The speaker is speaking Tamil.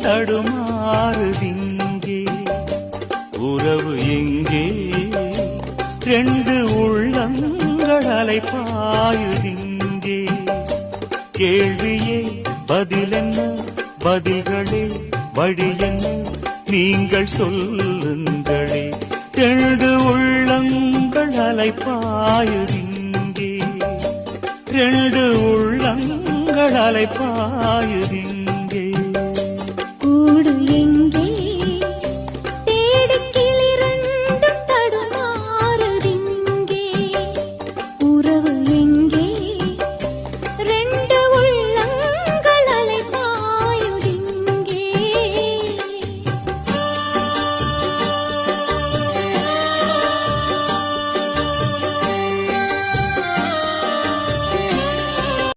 தடுமாறுதிங்கே உறவு எங்கே ரெண்டு உள்ளங்கள் அலைபாயுதிங்கே கேள்வியே பதிலென்ன பதில்களே வழி என்ன நீங்கள் சொல்லுங்களே ரெண்டு உள்ளங்கள் அலைபாயுதிங்கே ரெண்டு உள்ளங்கள் அலைபாயுதிங்கே